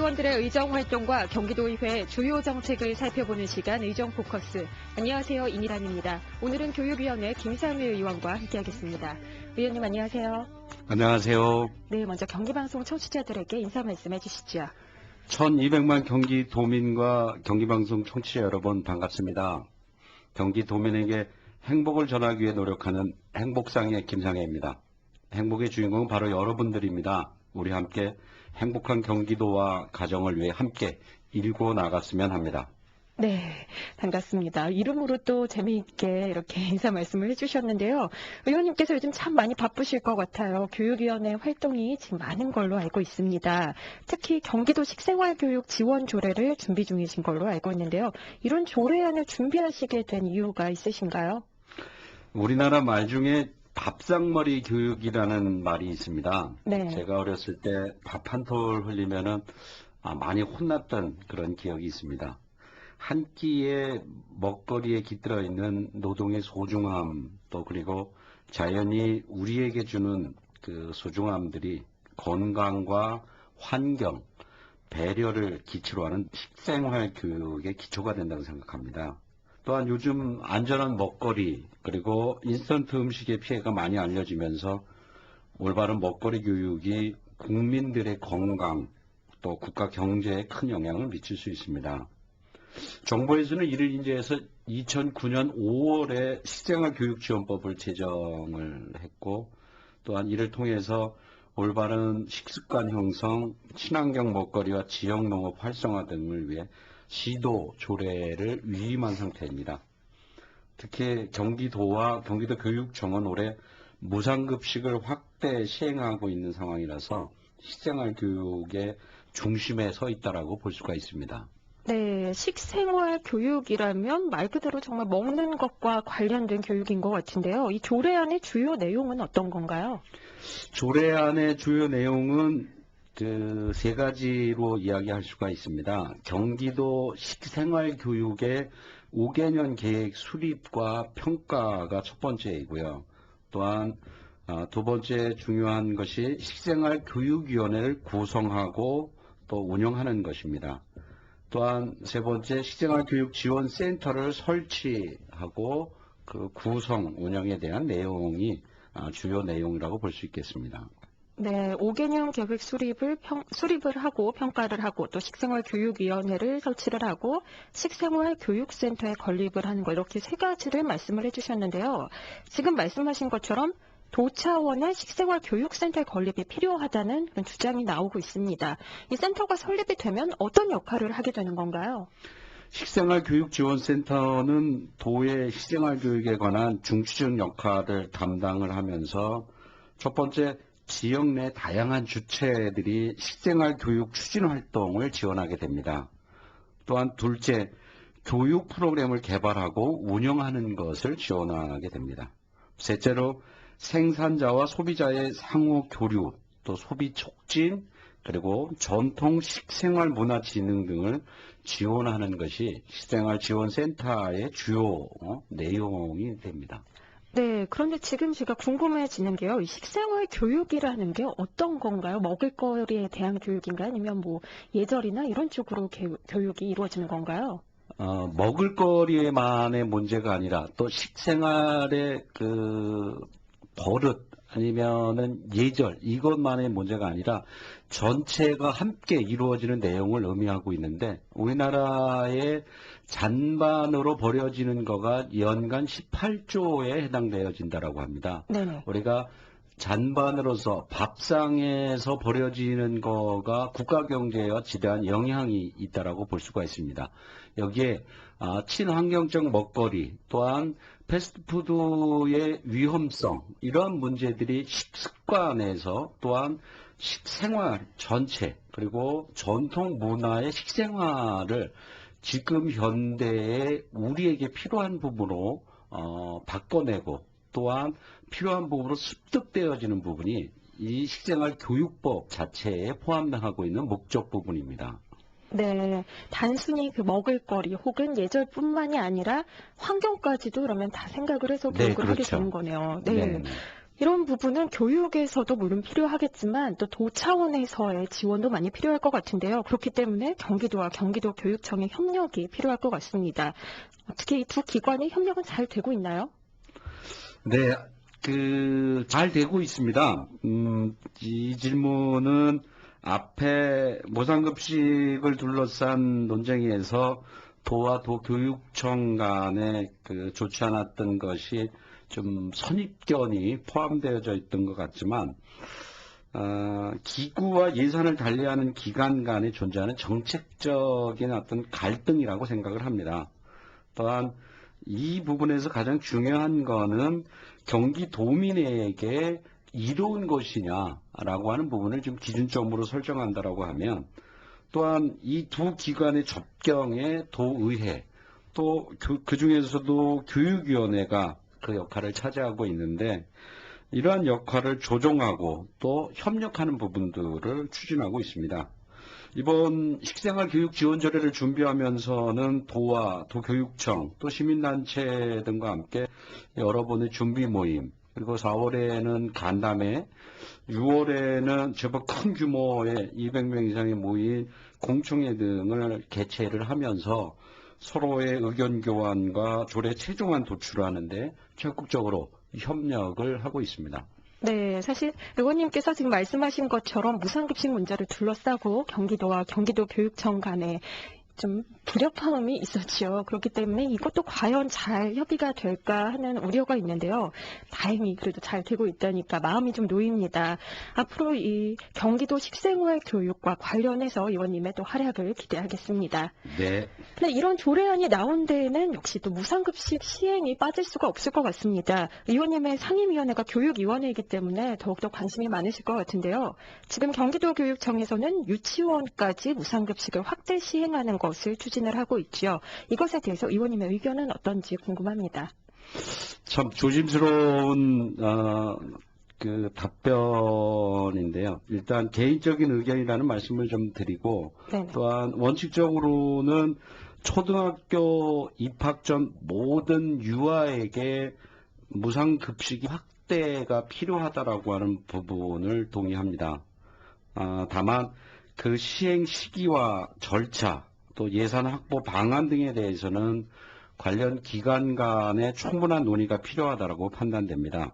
의원들의 의정 활동과 경기도의회 주요 정책을 살펴보는 시간 의정 포커스. 안녕하세요. 이미란입니다. 오늘은 교육위원회 김상회 의원과 함께하겠습니다. 의원님 안녕하세요. 안녕하세요. 네, 먼저 경기방송 청취자들에게 인사 말씀해 주시죠. 1200만 경기도민과 경기방송 청취자 여러분 반갑습니다. 경기도민에게 행복을 전하기 위해 노력하는 행복상의 김상혜입니다. 행복의 주인공은 바로 여러분들입니다. 우리 함께 행복한 경기도와 가정을 위해 함께 일궈 나갔으면 합니다. 네, 반갑습니다. 이름으로 또 재미있게 이렇게 인사 말씀을 해주셨는데요. 의원님께서 요즘 참 많이 바쁘실 것 같아요. 교육위원회 활동이 지금 많은 걸로 알고 있습니다. 특히 경기도 식생활교육 지원 조례를 준비 중이신 걸로 알고 있는데요. 이런 조례안을 준비하시게 된 이유가 있으신가요? 우리나라 말 중에 밥상머리 교육이라는 말이 있습니다. 네. 제가 어렸을 때 밥 한 톨 흘리면은 많이 혼났던 그런 기억이 있습니다. 한 끼의 먹거리에 깃들어 있는 노동의 소중함, 또 그리고 자연이 우리에게 주는 그 소중함들이 건강과 환경, 배려를 기초로 하는 식생활 교육의 기초가 된다고 생각합니다. 또한 요즘 안전한 먹거리 그리고 인스턴트 음식의 피해가 많이 알려지면서 올바른 먹거리 교육이 국민들의 건강 또 국가 경제에 큰 영향을 미칠 수 있습니다. 정부에서는 이를 인제해서 2009년 5월에 식생활교육지원법을 제정을 했고 또한 이를 통해서 올바른 식습관 형성, 친환경 먹거리와 지역농업 활성화 등을 위해 시도 조례를 위임한 상태입니다. 특히 경기도와 경기도 교육청은 올해 무상급식을 확대 시행하고 있는 상황이라서 식생활 교육의 중심에 서 있다고 볼 수가 있습니다. 네, 식생활 교육이라면 말 그대로 정말 먹는 것과 관련된 교육인 것 같은데요. 이 조례안의 주요 내용은 어떤 건가요? 조례안의 주요 내용은 세 가지로 이야기할 수가 있습니다. 경기도 식생활 교육의 5개년 계획 수립과 평가가 첫 번째이고요. 또한 두 번째 중요한 것이 식생활 교육위원회를 구성하고 또 운영하는 것입니다. 또한 세 번째 식생활 교육 지원 센터를 설치하고 그 구성 운영에 대한 내용이 주요 내용이라고 볼 수 있겠습니다. 네, 5개년 계획 수립을 하고 평가를 하고 또 식생활교육위원회를 설치를 하고 식생활교육센터에 건립을 하는 거 이렇게 세 가지를 말씀을 해주셨는데요. 지금 말씀하신 것처럼 도 차원의 식생활교육센터의 건립이 필요하다는 그런 주장이 나오고 있습니다. 이 센터가 설립이 되면 어떤 역할을 하게 되는 건가요? 식생활교육지원센터는 도의 식생활교육에 관한 중추적 역할을 담당을 하면서 첫 번째 지역 내 다양한 주체들이 식생활교육 추진 활동을 지원하게 됩니다. 또한 둘째, 교육 프로그램을 개발하고 운영하는 것을 지원하게 됩니다. 셋째로 생산자와 소비자의 상호 교류, 또 소비 촉진, 그리고 전통 식생활 문화 진흥 등을 지원하는 것이 식생활지원센터의 주요 내용이 됩니다. 네, 그런데 지금 제가 궁금해지는 게요. 이 식생활 교육이라는 게 어떤 건가요? 먹을거리에 대한 교육인가요? 아니면 뭐 예절이나 이런 쪽으로 교육이 이루어지는 건가요? 먹을거리에만의 문제가 아니라 또 식생활의 그 버릇 아니면은 예절 이것만의 문제가 아니라 전체가 함께 이루어지는 내용을 의미하고 있는데 우리나라의 잔반으로 버려지는 거가 연간 18조에 해당되어진다라고 합니다. 네네. 우리가 잔반으로서 밥상에서 버려지는 거가 국가 경제에 지대한 영향이 있다라고 볼 수가 있습니다. 여기에 친환경적 먹거리 또한 패스트푸드의 위험성 이러한 문제들이 식습관에서 또한 식생활 전체 그리고 전통 문화의 식생활을 지금 현대에 우리에게 필요한 부분으로 바꿔내고 또한 필요한 부분으로 습득되어지는 부분이 이 식생활 교육법 자체에 포함하고 있는 목적 부분입니다. 네, 단순히 그 먹을거리 혹은 예절뿐만이 아니라 환경까지도 그러면 다 생각을 해서 네, 교육을 하게 그렇죠. 되는 거네요. 네. 네. 이런 부분은 교육에서도 물론 필요하겠지만 또 도 차원에서의 지원도 많이 필요할 것 같은데요. 그렇기 때문에 경기도와 경기도 교육청의 협력이 필요할 것 같습니다. 어떻게 이 두 기관의 협력은 잘 되고 있나요? 네, 잘 되고 있습니다. 이 질문은 앞에 무상급식을 둘러싼 논쟁에서 도와 도교육청 간에 좋지 않았던 것이 좀 선입견이 포함되어져 있던 것 같지만, 기구와 예산을 달리하는 기관 간에 존재하는 정책적인 어떤 갈등이라고 생각을 합니다. 또한 이 부분에서 가장 중요한 거는 경기도민에게 이로운 것이냐라고 하는 부분을 좀 기준점으로 설정한다라고 하면, 또한 이 두 기관의 접경에 도의회, 또 그 중에서도 교육위원회가 그 역할을 차지하고 있는데, 이러한 역할을 조정하고 또 협력하는 부분들을 추진하고 있습니다. 이번 식생활 교육 지원 조례를 준비하면서는 도와 도교육청 또 시민단체 등과 함께 여러 번의 준비 모임, 그리고 4월에는 간담회, 6월에는 제법 큰 규모의 200명 이상이 모인 공청회 등을 개최를 하면서 서로의 의견 교환과 조례 최종안 도출하는데 적극적으로 협력을 하고 있습니다. 네, 사실 의원님께서 지금 말씀하신 것처럼 무상급식 문제를 둘러싸고 경기도와 경기도 교육청 간에 좀 불협화음이 있었지요. 그렇기 때문에 이것도 과연 잘 협의가 될까 하는 우려가 있는데요. 다행히 그래도 잘 되고 있다니까 마음이 좀 놓입니다. 앞으로 이 경기도 식생활 교육과 관련해서 의원님의 또 활약을 기대하겠습니다. 네. 근데 이런 조례안이 나온 데에는 역시 또 무상급식 시행이 빠질 수가 없을 것 같습니다. 의원님의 상임위원회가 교육위원회이기 때문에 더욱더 관심이 많으실 것 같은데요. 지금 경기도교육청에서는 유치원까지 무상급식을 확대 시행하는 것을 추진을 하고 있죠. 이것에 대해서 의원님의 의견은 어떤지 궁금합니다. 참 조심스러운 답변인데요. 일단 개인적인 의견이라는 말씀을 좀 드리고, 네네. 또한 원칙적으로는 초등학교 입학 전 모든 유아에게 무상급식이 확대가 필요하다라고 하는 부분을 동의합니다. 다만 그 시행 시기와 절차, 또 예산 확보 방안 등에 대해서는 관련 기관 간의 충분한 논의가 필요하다고 판단됩니다.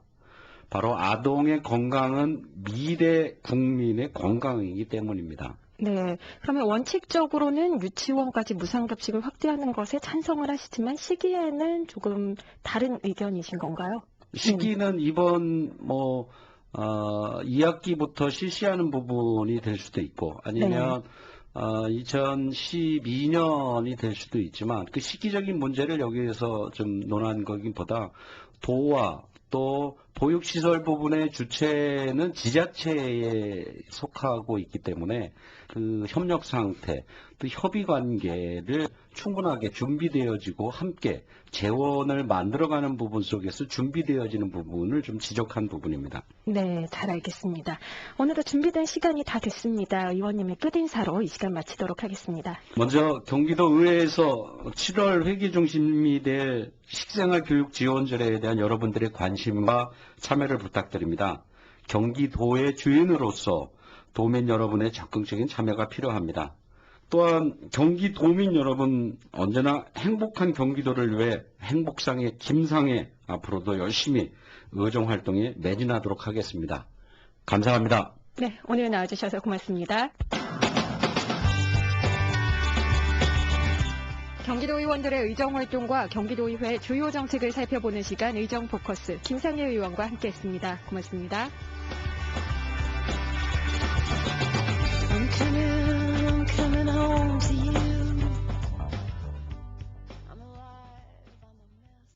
바로 아동의 건강은 미래 국민의 건강이기 때문입니다. 네, 그러면 원칙적으로는 유치원까지 무상급식을 확대하는 것에 찬성을 하시지만 시기에는 조금 다른 의견이신 건가요? 시기는 이번 2학기부터 실시하는 부분이 될 수도 있고, 아니면 2012년이 될 수도 있지만, 그 시기적인 문제를 여기에서 좀 논한 거기보다 도와 또 보육시설 부분의 주체는 지자체에 속하고 있기 때문에 그 협력 상태, 또 협의 관계를 충분하게 준비되어지고 함께 재원을 만들어가는 부분 속에서 준비되어지는 부분을 좀 지적한 부분입니다. 네, 잘 알겠습니다. 오늘도 준비된 시간이 다 됐습니다. 의원님의 끝인사로 이 시간 마치도록 하겠습니다. 먼저 경기도 의회에서 7월 회기 중심이 될 식생활 교육 지원 조례에 대한 여러분들의 관심과 참여를 부탁드립니다. 경기도의 주인으로서 도민 여러분의 적극적인 참여가 필요합니다. 또한 경기도민 여러분, 언제나 행복한 경기도를 위해 행복상의 김상에 앞으로도 열심히 의정활동에 매진하도록 하겠습니다. 감사합니다. 네, 오늘 나와주셔서 고맙습니다. 경기도 의원들의 의정활동과 경기도의회 주요 정책을 살펴보는 시간 의정포커스 김상일 의원과 함께했습니다. 고맙습니다.